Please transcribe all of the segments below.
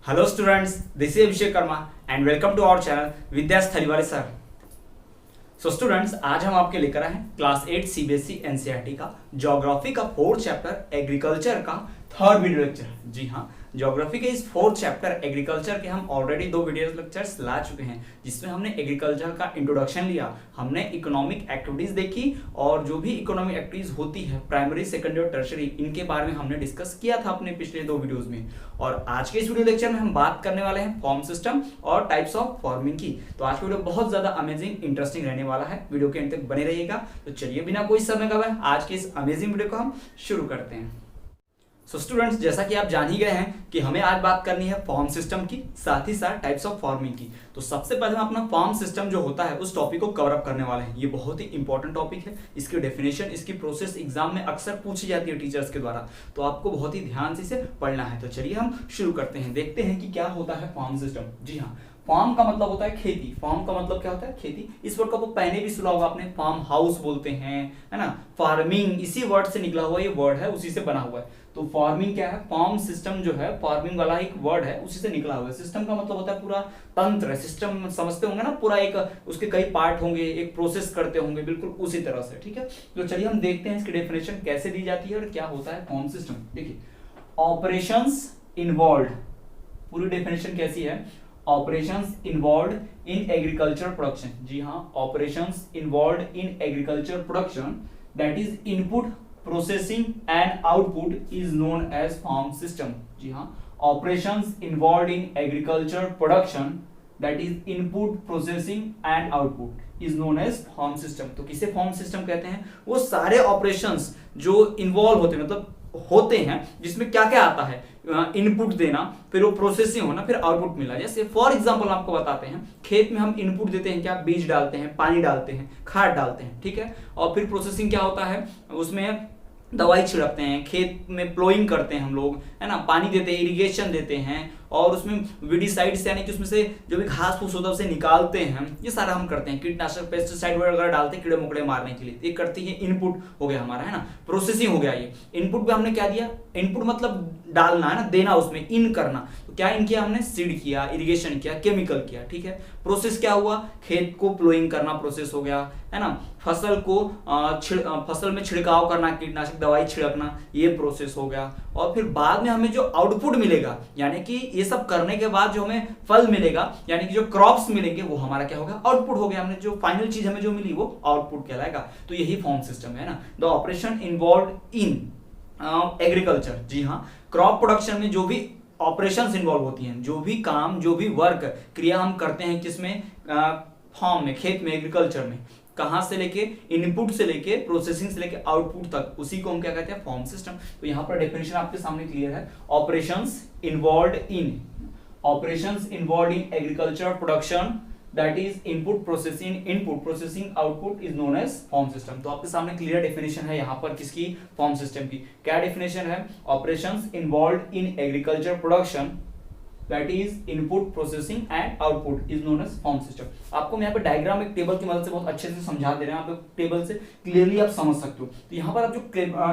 Hello students, this is Abhishek Karma and welcome to our channel विद्यास थलीवाले sir. So students, आज हम आपके लेकर आए हैं क्लास 8 सीबीएसई एनसीईआरटी का ज्योग्राफी का 4th चैप्टर एग्रीकल्चर का 3rd वीडियो लेक्चर। जी हाँ, ज्योग्राफी के इस 4th चैप्टर एग्रीकल्चर के हम ऑलरेडी 2 वीडियो लेक्चर्स ला चुके हैं, जिसमें हमने एग्रीकल्चर का इंट्रोडक्शन लिया, हमने इकोनॉमिक एक्टिविटीज देखी और जो भी इकोनॉमिक एक्टिविटीज होती है प्राइमरी, सेकेंडरी और टर्शरी, इनके बारे में हमने डिस्कस किया था अपने पिछले 2 वीडियोज में। और आज के इस वीडियो लेक्चर में हम बात करने वाले हैं फॉर्म सिस्टम और टाइप्स ऑफ फार्मिंग की। तो आज का वीडियो बहुत ज्यादा अमेजिंग इंटरेस्टिंग रहने वाला है, वीडियो के अंत तक बने रहिएगा। तो चलिए बिना कोई समय गवाए आज के इस अमेजिंग वीडियो को हम शुरू करते हैं। सो स्टूडेंट्स, जैसा कि आप जान ही गए हैं कि हमें आज बात करनी है फॉर्म सिस्टम की, साथ ही साथ टाइप्स ऑफ फार्मिंग की। तो सबसे पहले हम अपना फॉर्म सिस्टम जो होता है उस टॉपिक को कवर अप करने वाले हैं। ये बहुत ही इंपॉर्टेंट टॉपिक है, इसकी डेफिनेशन, इसकी प्रोसेस एग्जाम में अक्सर पूछी जाती है टीचर्स के द्वारा, तो आपको बहुत ही ध्यान से इसे पढ़ना है। तो चलिए हम शुरू करते हैं, देखते हैं कि क्या होता है फॉर्म सिस्टम। जी हाँ, फार्म का मतलब होता है खेती। फार्म का मतलब क्या होता है? खेती। इस वर्ड को आपको पहले भी सुना होगा आपने, फार्म हाउस बोलते हैं, है ना। फार्मिंग इसी वर्ड से निकला हुआ ये वर्ड है, उसी से बना हुआ है। तो फार्मिंग क्या है? फार्म सिस्टम जो है, फार्मिंग वाला एक वर्ड है, उसी से निकला हुआ है। सिस्टम का मतलब होता है पूरा तंत्र। सिस्टम समझते होंगे ना, पूरा एक उसके कई पार्ट होंगे, एक प्रोसेस करते होंगे, बिल्कुल उसी तरह से। ठीक है, तो चलिए हम देखते हैं इसकी डेफिनेशन कैसे दी जाती है और क्या होता है फॉर्म सिस्टम। देखिए, ऑपरेशंस इन्वॉल्व, पूरी डेफिनेशन कैसी है? Operations involve in agriculture production. जी हाँ, operations involve in agriculture production, that is input, processing and output is known as farm system. जी हाँ, operations involve in agriculture production, that is input, processing and output is known as farm system. तो किसे farm system कहते हैं? वो सारे operations जो involve होते हैं, मतलब होते हैं, जिसमें क्या क्या आता है? इनपुट देना, फिर वो प्रोसेसिंग होना, फिर आउटपुट मिला। जैसे फॉर एग्जांपल आपको बताते हैं, खेत में हम इनपुट देते हैं, क्या? बीज डालते हैं, पानी डालते हैं, खाद डालते हैं, ठीक है। और फिर प्रोसेसिंग क्या होता है? उसमें दवाई छिड़कते हैं, खेत में प्लोइंग करते हैं हम लोग, है ना, पानी देते हैं, इरिगेशन देते हैं, और उसमें वीडिसाइड्स यानी कि उसमें से जो भी घास फूस होता है उसे निकालते हैं। ये सारा हम करते हैं, कीटनाशक, पेस्टिसाइड वगैरह डालते हैं कीड़े मकोड़े मारने के लिए। ये करती है इनपुट हो गया हमारा, है ना। प्रोसेसिंग हो गया। ये इनपुट पे हमने क्या दिया? इनपुट मतलब डालना, है ना, देना, उसमें इन करना। तो क्या इन किया हमने? सीड किया, इरिगेशन किया, केमिकल किया, ठीक है। प्रोसेस क्या हुआ? खेत को प्लोइंग करना प्रोसेस हो गया, है ना। फसल को फसल में छिड़काव करना, कीटनाशक दवाई छिड़कना, ये प्रोसेस हो गया। और फिर बाद में हमें जो आउटपुट मिलेगा, यानी कि ये सब करने के बाद जो हमें फल मिलेगा, यानी कि जो क्रॉप्स मिलेंगे, वो हमारा क्या होगा? आउटपुट हो गया। हमने जो फाइनल चीज हमें जो मिली वो आउटपुट कहलाएगा। तो यही फॉर्म सिस्टम है ना, the operation involve in agriculture. जी हाँ, क्रॉप प्रोडक्शन में जो भी ऑपरेशंस इन्वॉल्व होती हैं, जो भी काम, जो भी वर्क, क्रिया हम करते हैं, किसमें? फार्म में, खेत में, एग्रीकल्चर में। कहां से लेके? इनपुट से लेके, प्रोसेसिंग से लेके आउटपुट तक, उसी को हम क्या कहते हैं? Farm system. तो यहां पर डेफिनेशन आपके सामने क्लियर है। Operations involve in, operations involve in agriculture production, that is input, processing, output is known as farm system. तो आपके सामने क्लियर डेफिनेशन है यहाँ पर किसकी? फॉर्म सिस्टम की। क्या डेफिनेशन है? Operations involve in agriculture production, that is input, processing and output is known as farm system. आपको मैं यहाँ पे डायग्राम एक टेबल की मदद से बहुत अच्छे से समझा दे रहे हैं, आप टेबल से क्लियरली आप समझ सकते हो। तो यहाँ पर आप जो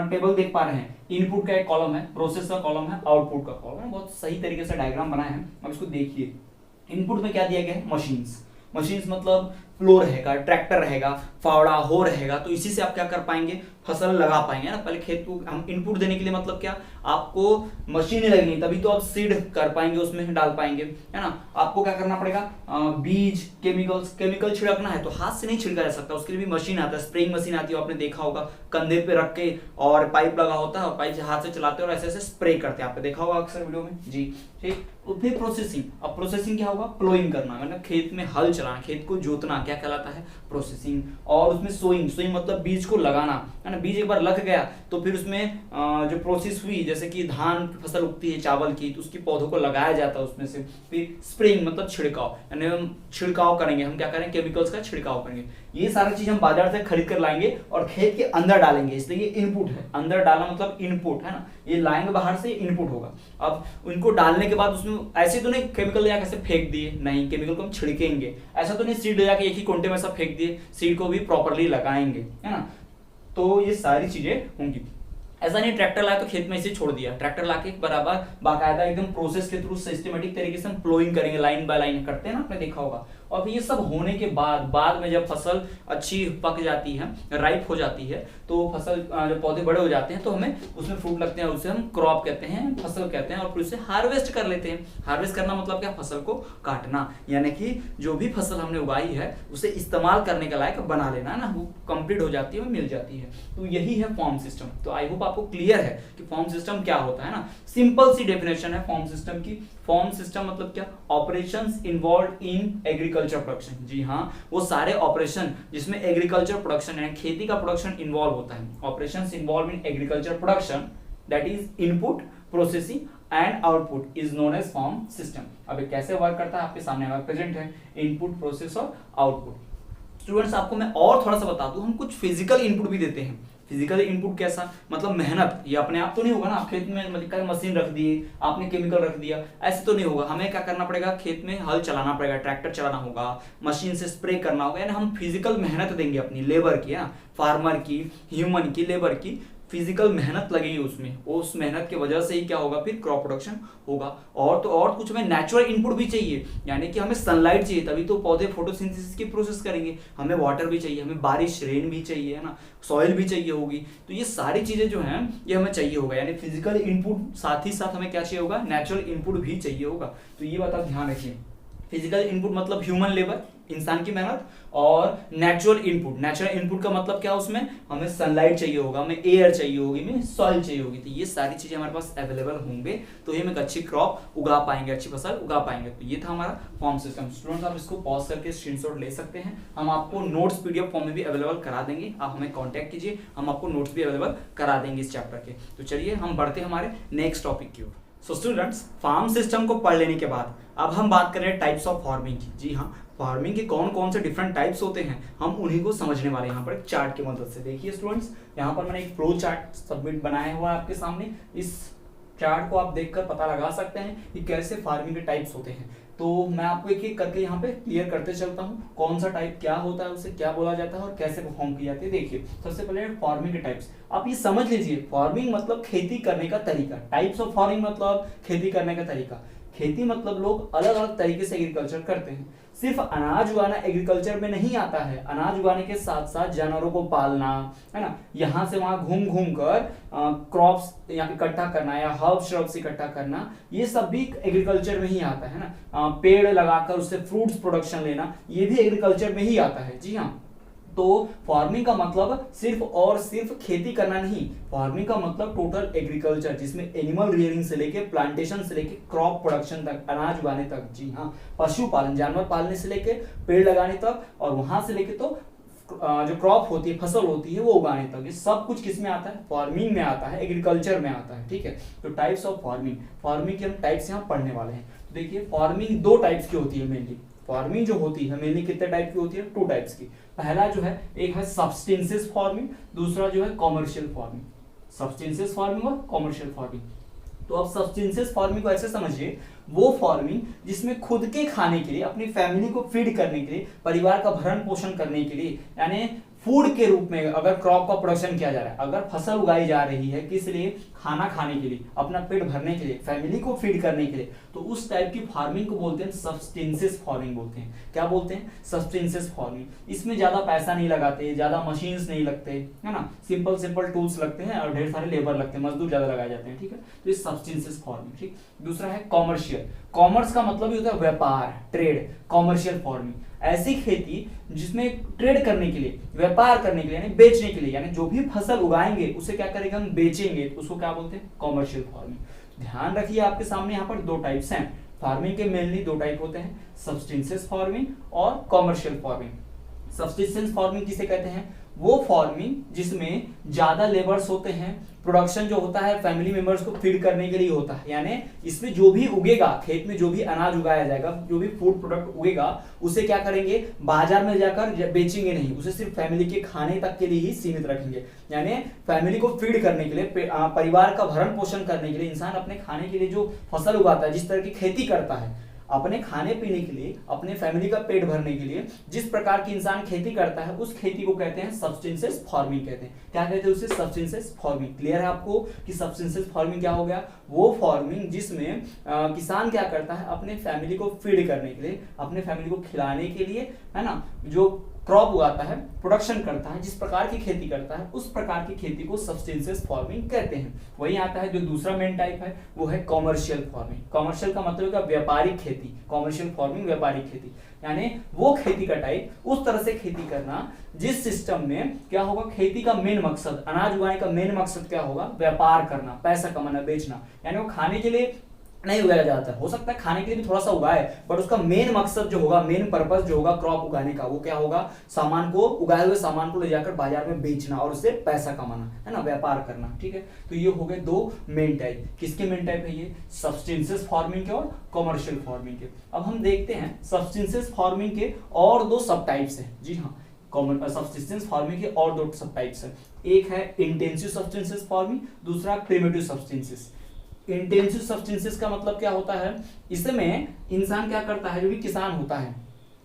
टेबल देख पा रहे हैं, इनपुट का एक कॉलम है, प्रोसेस का कॉलम है, आउटपुट का कॉलम है। बहुत सही तरीके से डायग्राम बनाए हैं, अब इसको देखिए। इनपुट में क्या दिया गया है? मशीन्स। मशीन्स मतलब फ्लो रहेगा, ट्रैक्टर रहेगा, फावड़ा, हो रहेगा, तो इसी से आप क्या कर पाएंगे? फसल लगा पाएंगे ना। पहले खेत को हम इनपुट देने के लिए मतलब क्या? आपको मशीनें लगनी, तभी तो आप सीड कर पाएंगे, उसमें डाल पाएंगे, है ना। आपको क्या करना पड़ेगा? बीज, केमिकल छिड़कना है तो हाथ से नहीं छिड़का जा सकता, उसके लिए भी मशीन आता है, स्प्रेइंग मशीन आती है, आपने देखा होगा, कंधे पे रख के और पाइप लगा होता है, और पाइप हाथ से चलाते हैं और ऐसे ऐसे स्प्रे करते हैं, आपने देखा होगा अक्सर वीडियो में। जी ठीक। फिर प्रोसेसिंग। अब प्रोसेसिंग क्या होगा? प्लोइंग करना, मतलब खेत में हल चलाना, खेत को जोतना, क्या कहलाता है? प्रोसेसिंग। और उसमें सोइंग मतलब बीज को लगाना, है ना। बीज एक बार लग गया तो फिर उसमें जो प्रोसेस हुई, जैसे कि धान की फसल उगती है चावल की, तो उसकी पौधों को लगाया जाता है उसमें से। फिर स्प्रेइंग मतलब छिड़काव, यानी हम छिड़काव करेंगे, हम क्या करेंगे? केमिकल्स का छिड़काव करेंगे। ये सारी चीज हम बाजार से खरीद कर लाएंगे और खेत के अंदर डालेंगे, इसलिए ये इनपुट है। अंदर डालना मतलब इनपुट, है ना। ये लाएंगे बाहर से, इनपुट होगा। अब उनको डालने के बाद उसमें ऐसे तो नहीं केमिकल ले जाकर फेंक दिए, नहीं, केमिकल को हम छिड़केंगे। ऐसा तो नहीं सीड ले जाके एक ही कोंटे में सब फेंक दिए, सीड को भी प्रॉपरली लगाएंगे, है ना। तो ये सारी चीजें होंगी। ऐसा नहीं ट्रैक्टर लाया तो खेत में इसे छोड़ दिया, ट्रैक्टर लाके बराबर बाकायदा एकदम प्रोसेस के थ्रू सिस्टमेटिक तरीके से हम प्लोइंग करेंगे, लाइन बाय लाइन करते हैं ना, आपने देखा होगा। और फिर ये सब होने के बाद में जब फसल अच्छी पक जाती है, राइप हो जाती है, तो फसल जब पौधे बड़े हो जाते हैं तो हमें उसमें फ्रूट लगते हैं, उसे हम क्रॉप कहते हैं, फसल कहते हैं, और फिर उसे हार्वेस्ट कर लेते हैं। हार्वेस्ट करना मतलब क्या, फसल को काटना, यानी कि जो भी फसल हमने उगाई है उसे इस्तेमाल करने के लायक बना लेना है ना, वो कंप्लीट हो जाती है, वो मिल जाती है। तो यही है फॉर्म सिस्टम। तो आई होप आपको क्लियर है कि फॉर्म सिस्टम क्या होता है ना। सिंपल सी डेफिनेशन है फॉर्म सिस्टम की। फॉर्म सिस्टम मतलब क्या, operations involve in agriculture production. जी हाँ, वो सारे ऑपरेशन जिसमें एग्रीकल्चर प्रोडक्शन है, खेती का प्रोडक्शन इन्वॉल्व होता है। Operations involve in agriculture production, that is input, processing and output, is known as farm system. अब ये कैसे वर्क करता है आपके सामने हमारा प्रेजेंट है, इनपुट, प्रोसेस और आउटपुट। स्टूडेंट्स आपको मैं और थोड़ा सा बता दूं, हम कुछ फिजिकल इनपुट भी देते हैं। फिजिकल इनपुट कैसा, मतलब मेहनत, ये अपने आप तो नहीं होगा ना, आप खेत में मतलब मशीन रख दिए, आपने केमिकल रख दिया, ऐसे तो नहीं होगा। हमें क्या करना पड़ेगा, खेत में हल चलाना पड़ेगा, ट्रैक्टर चलाना होगा, मशीन से स्प्रे करना होगा, यानी हम फिजिकल मेहनत देंगे अपनी लेबर की, ना फार्मर की, ह्यूमन की, लेबर की फिजिकल मेहनत लगेगी उसमें, उस मेहनत की वजह से ही क्या होगा, फिर क्रॉप प्रोडक्शन होगा। और तो और कुछ हमें नेचुरल इनपुट भी चाहिए, यानी कि हमें सनलाइट चाहिए, तभी तो पौधे फोटोसिंथेसिस की प्रोसेस करेंगे। हमें वाटर भी चाहिए, हमें बारिश, रेन भी चाहिए, है ना, सॉइल भी चाहिए होगी। तो ये सारी चीजें जो हैं ये हमें चाहिए होगा, यानी फिजिकल इनपुट साथ ही साथ हमें क्या चाहिए होगा, नेचुरल इनपुट भी चाहिए होगा। तो ये बात आप ध्यान रखिए। फिजिकल इनपुट मतलब ह्यूमन लेबर, इंसान की मेहनत, और नेचुरल इनपुट का मतलब क्या, उसमें हमें सनलाइट चाहिए होगा, हमें एयर चाहिए होगी, हमें सॉइल चाहिए होगी। तो ये सारी चीजें हमारे पास अवेलेबल होंगे तो ही हम एक अच्छी क्रॉप उगा पाएंगे, अच्छी फसल उगा पाएंगे। तो ये था हमारा फॉर्म सिस्टम। स्टूडेंट्स आप इसको पॉज करके स्क्रीनशॉट ले सकते हैं, हम आपको नोट्स पीडीएफ फॉर्म में भी अवेलेबल करा देंगे, आप हमें कॉन्टैक्ट कीजिए, हम आपको नोट्स भी अवेलेबल करा देंगे इस चैप्टर के। तो चलिए हम बढ़ते हैं हमारे नेक्स्ट टॉपिक की ओर। सो स्टूडेंट्स, फार्म सिस्टम को पढ़ लेने के बाद अब हम बात करें टाइप्स ऑफ फार्मिंग की। जी हाँ, फार्मिंग के कौन कौन से डिफरेंट टाइप्स होते हैं, हम उन्हीं को समझने वाले हैं यहाँ पर एक चार्ट की मदद से। देखिए स्टूडेंट्स, यहाँ पर मैंने एक फ्लो चार्ट सबमिट बनाया हुआ है आपके सामने। इस चार्ट को आप देखकर पता लगा सकते हैं कि कैसे फार्मिंग के टाइप्स होते हैं। तो मैं आपको एक एक करके यहाँ पे क्लियर करते चलता हूँ, कौन सा टाइप क्या होता है, उसे क्या बोला जाता है और कैसे परफॉर्म की जाती है। देखिए सबसे पहले फार्मिंग के टाइप्स, आप ये समझ लीजिए, फार्मिंग मतलब खेती करने का तरीका, टाइप्स ऑफ फार्मिंग मतलब खेती करने का तरीका। खेती मतलब लोग अलग अलग तरीके से एग्रीकल्चर करते हैं। सिर्फ अनाज उगाना एग्रीकल्चर में नहीं आता है, अनाज उगाने के साथ साथ जानवरों को पालना, है ना, यहाँ से वहां घूम घूम कर क्रॉप्स इकट्ठा करना या हर्ब श्रब्स इकट्ठा करना, ये सब भी एग्रीकल्चर में ही आता है ना। पेड़ लगाकर उससे फ्रूट्स प्रोडक्शन लेना, ये भी एग्रीकल्चर में ही आता है। जी हाँ, तो फार्मिंग का मतलब सिर्फ और सिर्फ खेती करना नहीं, फार्मिंग का मतलब टोटल एग्रीकल्चर, जिसमें एनिमल रियरिंग से लेके प्लांटेशन से लेके क्रॉप प्रोडक्शन तक, अनाज उगाने तक। जी हाँ, पशुपालन, जानवर पालने से लेके पेड़ लगाने तक, और वहां से लेके तो जो क्रॉप होती है, फसल होती है, वो उगाने तक, ये सब कुछ किस में आता है, फार्मिंग में आता है, एग्रीकल्चर में आता है। ठीक है, तो टाइप्स ऑफ फार्मिंग के हम टाइप्स यहाँ पढ़ने वाले हैं। तो देखिए फार्मिंग दो टाइप्स की होती है मेनली। फार्मिंग जो होती है मेनली कितने टाइप की होती है, टू टाइप्स की। पहला जो है, एक है सब्सटेंसेस फार्मिंग, दूसरा जो है कॉमर्शियल फार्मिंग। सब्सटेंसेस फार्मिंग और कॉमर्शियल फार्मिंग। तो अब सब्सटेंसेस फार्मिंग को ऐसे समझिए, वो फार्मिंग जिसमें खुद के खाने के लिए, अपनी फैमिली को फीड करने के लिए, परिवार का भरण पोषण करने के लिए, यानी फूड के रूप में अगर क्रॉप का प्रोडक्शन किया जा रहा है, अगर फसल उगाई जा रही है किस लिए, खाना खाने के लिए, अपना पेट भरने के लिए, फैमिली को फीड करने के लिए, तो उस टाइप की फार्मिंग को बोलते हैं सब्सटेंसेस फार्मिंग बोलते हैं। क्या बोलते हैं, सब्सटेंसेस फार्मिंग। इसमें ज्यादा पैसा नहीं लगाते, ज्यादा मशीन्स नहीं लगते, है ना, सिंपल सिंपल टूल्स लगते हैं और ढेर सारे लेबर लगते हैं, मजदूर ज्यादा लगाए जाते हैं। ठीक है, तो ये सब्सटेंसेस फार्मिंग। ठीक, दूसरा है कॉमर्शियल। कॉमर्स का मतलब ही होता है व्यापार, ट्रेड। कॉमर्शियल फार्मिंग ऐसी खेती जिसमें ट्रेड करने के लिए, व्यापार करने के लिए, यानी बेचने के लिए, यानी जो भी फसल उगाएंगे उसे क्या करेंगे, हम बेचेंगे, तो उसको क्या बोलते हैं, कॉमर्शियल फार्मिंग। ध्यान रखिए आपके सामने यहाँ पर दो टाइप्स हैं फार्मिंग के, मेनली दो टाइप होते हैं, सब्सटेंसेस फार्मिंग और कॉमर्शियल फार्मिंग। सब्सटेंसेस फार्मिंग किसे कहते हैं, वो फार्मिंग जिसमें ज्यादा लेबर्स होते हैं, प्रोडक्शन जो होता है फैमिली मेंबर्स को फीड करने के लिए होता है, यानी इसमें जो भी उगेगा, खेत में जो भी अनाज उगाया जाएगा, जो भी फूड प्रोडक्ट उगेगा, उसे क्या करेंगे, बाजार में जाकर बेचेंगे नहीं, उसे सिर्फ फैमिली के खाने तक के लिए ही सीमित रखेंगे। यानी फैमिली को फीड करने के लिए, परिवार का भरण पोषण करने के लिए इंसान अपने खाने के लिए जो फसल उगाता है, जिस तरह की खेती करता है, अपने खाने पीने के लिए, अपने फैमिली का पेट भरने के लिए जिस प्रकार की इंसान खेती करता है उस खेती को कहते हैं सब्सटेंसेस फार्मिंग कहते हैं। क्या कहते हैं उसे? Substances farming. क्लियर है आपको कि सब्सटेंसेस फार्मिंग क्या हो गया? वो फार्मिंग जिसमें किसान क्या करता है, अपने फैमिली को फीड करने के लिए, अपने फैमिली को खिलाने के लिए, है ना, जो क्रॉप उगाता है, प्रोडक्शन करता है, जिस प्रकार की खेती करता है उस प्रकार की खेती को सब्सटेंसेस फार्मिंग कहते हैं। वही आता है जो दूसरा मेन टाइप है वो है कॉमर्शियल फार्मिंग। कॉमर्शियल का मतलब है व्यापारिक खेती। कॉमर्शियल फार्मिंग व्यापारिक खेती, यानी वो खेती का टाइप, उस तरह से खेती करना जिस सिस्टम में क्या होगा, खेती का मेन मकसद, अनाज उगाने का मेन मकसद क्या होगा? व्यापार करना, पैसा कमाना, बेचना। यानी वो खाने के लिए नहीं उगाया जाता है, हो सकता है खाने के लिए भी थोड़ा सा उगाए, बट उसका मेन मकसद जो होगा, मेन पर्पस जो होगा क्रॉप उगाने का, वो क्या होगा? सामान को, उगाए हुए सामान को ले जाकर बाजार में बेचना और उससे पैसा कमाना, है ना, व्यापार करना। ठीक है, तो ये हो गए दो मेन टाइप। किसके मेन टाइप है ये? सब्सटेंसेस फार्मिंग के और कॉमर्शियल फार्मिंग के। अब हम देखते हैं सब्सटेंसेस फार्मिंग के और दो सब टाइप्स हैं। जी हाँ, सब्सटेंसेस फार्मिंग के और दो सब टाइप्स हैं। एक है इंटेंसिव सब्सटेंसेस फार्मिंग, दूसरा प्रिमिटिव सब्सटेंसेस। इंटेंसिव सब्सटेंसेस का मतलब क्या होता है? इसमें इंसान क्या करता है, जो भी किसान होता है,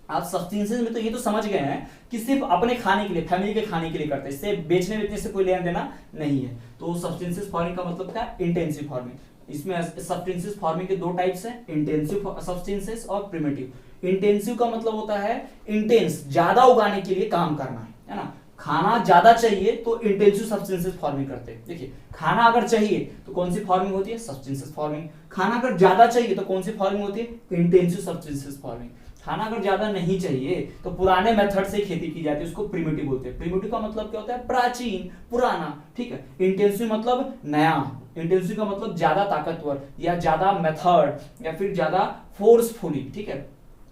आप सब्सटेंसेस में तो ये तो समझ गए हैं कि सिर्फ अपने खाने के लिए, फैमिली के खाने के लिए करते हैं, इससे बेचने बेचने से कोई लेना देना नहीं है। तो सब्सटेंसेस फार्मिंग का मतलब क्या? Intensive farming. इसमें सब्सटेंसेस फार्मिंग के दो टाइप्स हैं, इंटेंसिव सब्सटेंसेस और प्रिमिटिव। इंटेंसिव का मतलब होता है इंटेंस, ज्यादा उगाने के लिए काम करना, है ना, खाना ज्यादा चाहिए तो इंटेंसिव सब्सटेंसेस फार्मिंग करते हैं। देखिए, खाना अगर चाहिए तो कौन सी फार्मिंग होती है? Substances farming. खाना अगर ज्यादा चाहिए तो कौन सी फार्मिंग होती है? Intensive substances farming. खाना अगर ज्यादा नहीं चाहिए तो पुराने मेथड से खेती की जाती है, उसको प्रिमिटिव बोलते हैं। प्रिमिटिव का मतलब क्या होता है? प्राचीन, पुराना। ठीक है, इंटेंसिव मतलब नया, इंटेंसिव का मतलब ज्यादा ताकतवर या ज्यादा मेथड या फिर ज्यादा फोर्सफुली। ठीक है,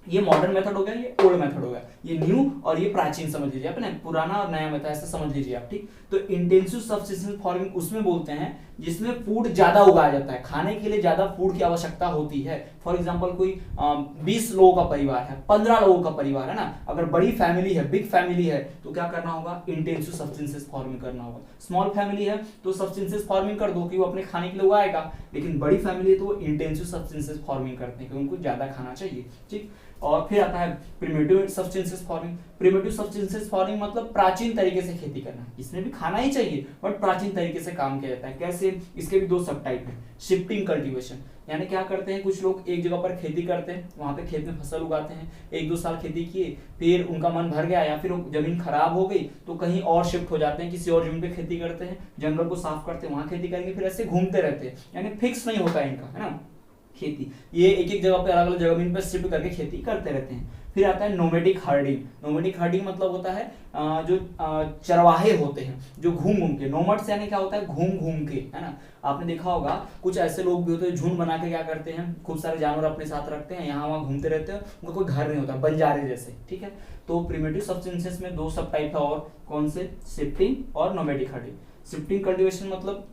ये मॉडर्न मेथड हो गया, ये ओल्ड मेथड हो गया, ये न्यू और ये प्राचीन समझ लीजिए, अपने पुराना और नया मेथड ऐसे समझ लीजिए आप। ठीक, तो इंटेंसिव सब्सिस्टेंस फार्मिंग उसमें बोलते हैं जिसमें फूड ज्यादा उगाया जाता है, खाने के लिए ज्यादा फूड की आवश्यकता होती है। फॉर एग्जांपल कोई 20 लोगों का परिवार है, 15 लोगों का परिवार है ना, अगर बड़ी फैमिली है, बिग फैमिली है, तो क्या करना होगा? इंटेंसिव सब्सिस्टेंस फार्मिंग करना होगा। स्मॉल फैमिली है तो सब्सिस्टेंस फार्मिंग कर दो कि वो अपने खाने के लिए उगाएगा, लेकिन बड़ी फैमिली है तो वो इंटेंसिव सब्सिस्टेंस फार्मिंग करते हैं क्योंकि उनको ज्यादा खाना चाहिए। ठीक, और फिर आता है primitive substances farming. Primitive substances farming मतलब प्राचीन तरीके से खेती करना, इसमें भी खाना ही चाहिए बट प्राचीन तरीके से काम किया जाता है। कैसे? इसके भी दो सब टाइप है। शिफ्टिंग कल्टीवेशन, यानी क्या करते हैं, कुछ लोग एक जगह पर खेती करते हैं, वहां पे खेत में फसल उगाते हैं, 1-2 साल खेती किए, फिर उनका मन भर गया या फिर जमीन खराब हो गई तो कहीं और शिफ्ट हो जाते हैं, किसी और जमीन पे खेती करते हैं, जंगल को साफ करते हैं, वहां खेती करेंगे, फिर ऐसे घूमते रहते हैं, यानी फिक्स नहीं होता इनका, है ना, खेती। ये एक एक जगह पे अलग अलग जमीन पर शिफ्ट करके खेती करते रहते हैं। फिर आता है नोमैडिक हर्डिंग। नोमैडिक हर्डिंग मतलब होता है जो चरवाहे होते हैं जो घूम घूम के, नोमैड्स यानी क्या होता है? घूम घूम के, है ना। आपने देखा होगा कुछ ऐसे लोग भी होते हैं झुंड बना के क्या करते हैं, खूब सारे जानवर अपने साथ रखते हैं, यहाँ वहां घूमते रहते हैं, उनका कोई घर नहीं होता, बंजारे जैसे। ठीक है, तो प्रिमिटिव सब्सटेंसेस में दो सब टाइप है, और कौन से? शिफ्टिंग और नोमैडिक हर्डिंग। शिफ्टिंग कल्टीवेशन मतलब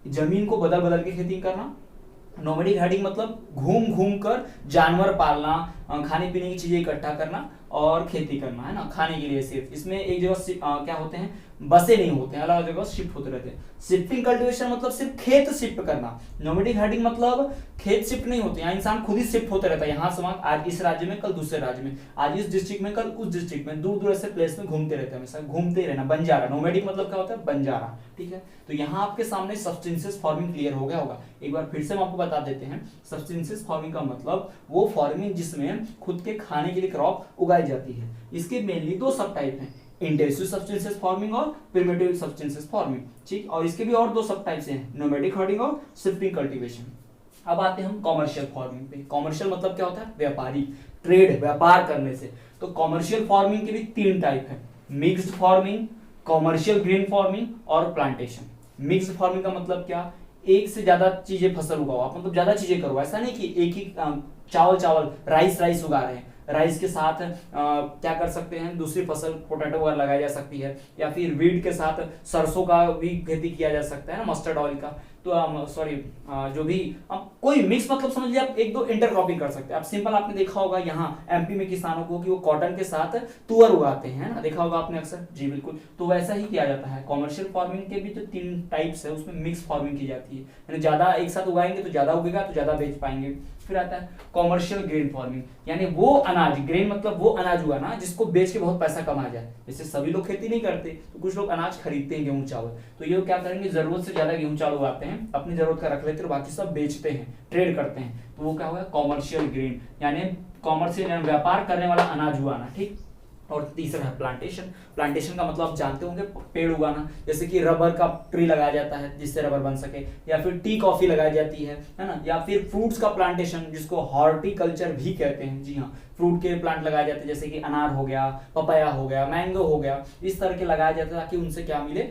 जमीन को बदल बदल के खेती करना। नोमैडिक हर्डिंग मतलब घूम घूम कर जानवर पालना, खाने पीने की चीजें इकट्ठा करना और खेती करना, है ना, खाने के लिए सिर्फ। इसमें एक जगह क्या होते हैं, बसे नहीं होते हैं, अलग अलग जगह शिफ्ट होते रहते हैं। शिफ्टिंग कल्टीवेशन मतलब सिर्फ खेत शिफ्ट करना। नोमैडिक हर्डिंग मतलब खेत शिफ्ट नहीं होते, यहाँ इंसान खुद ही शिफ्ट होते रहता है, यहाँ से वहां, आज इस राज्य में कल दूसरे राज्य में, आज इस डिस्ट्रिक्ट में कल उस डिस्ट्रिक्ट में, दूर दूर ऐसे प्लेस में घूमते रहते हैं, हमेशा घूमते ही रहना, बंजारा। नोमैडिक मतलब क्या होता है? बंजारा। ठीक है, तो यहाँ आपके सामने सब्सटेंसेस फार्मिंग क्लियर हो गया होगा। एक बार फिर से हम आपको बता देते हैं, सब्सटेंसेस फार्मिंग का मतलब वो फार्मिंग जिसमें खुद के खाने के लिए क्रॉप उगाई जाती है। इसके मेनली दो सब टाइप हैं, इंटेंसिव सब्सटेंसेस फार्मिंग और प्रिमिटिव सब्सटेंसेस फार्मिंग। ठीक, और इसके भी और दो सब टाइप्स हैं, नोमैडिक हर्डिंग और शिफ्टिंग कल्टीवेशन। अब आते हैं हम कॉमर्शियल फार्मिंग पे। कॉमर्शियल मतलब क्या होता है? व्यापारी, ट्रेड, व्यापार करने से। तो कॉमर्शियल फार्मिंग के भी 3 टाइप है, mixed farming, commercial green farming और प्लांटेशन। मिक्स्ड फार्मिंग का मतलब क्या? एक से ज्यादा चीजें फसल उगाओ आप, मतलब ज्यादा चीजें करो, ऐसा नहीं कि एक ही चावल राइस उगा रहे हैं, राइस के साथ क्या कर सकते हैं, दूसरी फसल पोटैटो वगैरह लगाई जा सकती है, या फिर वीट के साथ सरसों का भी खेती किया जा सकता है ना, मस्टर्ड ऑयल का। तो सॉरी जो भी कोई मिक्स मतलब समझ लीजिए आप 1-2 इंटरक्रॉपिंग कर सकते हैं। आप सिंपल आपने देखा होगा यहाँ एमपी में किसानों को कि वो कॉटन के साथ तुअर उगाते हैं ना, देखा होगा आपने अक्सर। जी बिल्कुल, तो वैसा ही किया जाता है। कॉमर्शियल फार्मिंग के भी जो 3 टाइप्स है उसमें मिक्स फार्मिंग की जाती है, यानी ज्यादा एक साथ उगाएंगे तो ज्यादा उगेगा तो ज्यादा बेच पाएंगे, फिर आता है कॉमर्शियल ग्रेन फार्मिंग, यानी वो अनाज, ग्रेन मतलब वो अनाज हुआ ना जिसको बेच के बहुत पैसा कमा जाए। जैसे सभी लोग खेती नहीं करते, तो कुछ लोग अनाज खरीदते हैं, गेहूं चावल, तो ये क्या करेंगे, जरूरत से ज्यादा गेहूं चावल उगाते हैं, अपनी जरूरत का रख लेते हैं, बाकी सब बेचते हैं, ट्रेड करते हैं, तो वो क्या हुआ, कॉमर्शियल ग्रेन, यानी कॉमर्शियल व्यापार करने वाला अनाज हुआ ना, ठीक। और तीसरा है प्लांटेशन। प्लांटेशन का मतलब आप जानते होंगे, पेड़ उगाना, जैसे कि रबर का ट्री लगाया जाता है जिससे रबर बन सके, या फिर टी कॉफी लगाई जाती है ना, या फिर फ्रूट्स का प्लांटेशन जिसको हॉर्टिकल्चर भी कहते हैं। जी हाँ, फ्रूट के प्लांट लगाए जाते हैं, जैसे कि अनार हो गया, पपाया हो गया, मैंगो हो गया, इस तरह के लगाया जाता है ताकि उनसे क्या मिले,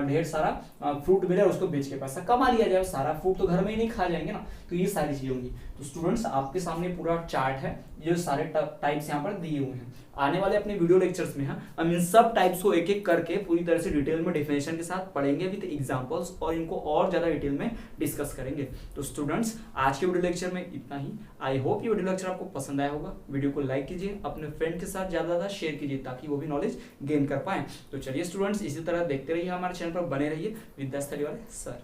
ढेर सारा फ्रूट मिले और उसको बेच के पैसा कमा लिया जाए। सारा फ्रूट तो घर में ही नहीं खा जाएंगे ना, तो ये सारी चीजें होंगी। तो स्टूडेंट्स आपके सामने पूरा चार्ट है, ये सारे टाइप्स यहाँ पर दिए हुए हैं। आने वाले अपने वीडियो लेक्चर्स में हम इन सब टाइप्स को एक एक करके पूरी तरह से डिटेल में डेफिनेशन के साथ पढ़ेंगे विद एग्जांपल्स, और इनको और ज्यादा डिटेल में डिस्कस करेंगे। तो स्टूडेंट्स आज के वीडियो लेक्चर में इतना ही। आई होप ये वीडियो लेक्चर आपको पसंद आया होगा। वीडियो को लाइक कीजिए, अपने फ्रेंड के साथ ज्यादा शेयर कीजिए ताकि वो भी नॉलेज गेन कर पाए। तो चलिए स्टूडेंट्स, इसी तरह देखते रहिए, हमारे चैनल पर बने रहिए। विद्या स्थलीवाले सर।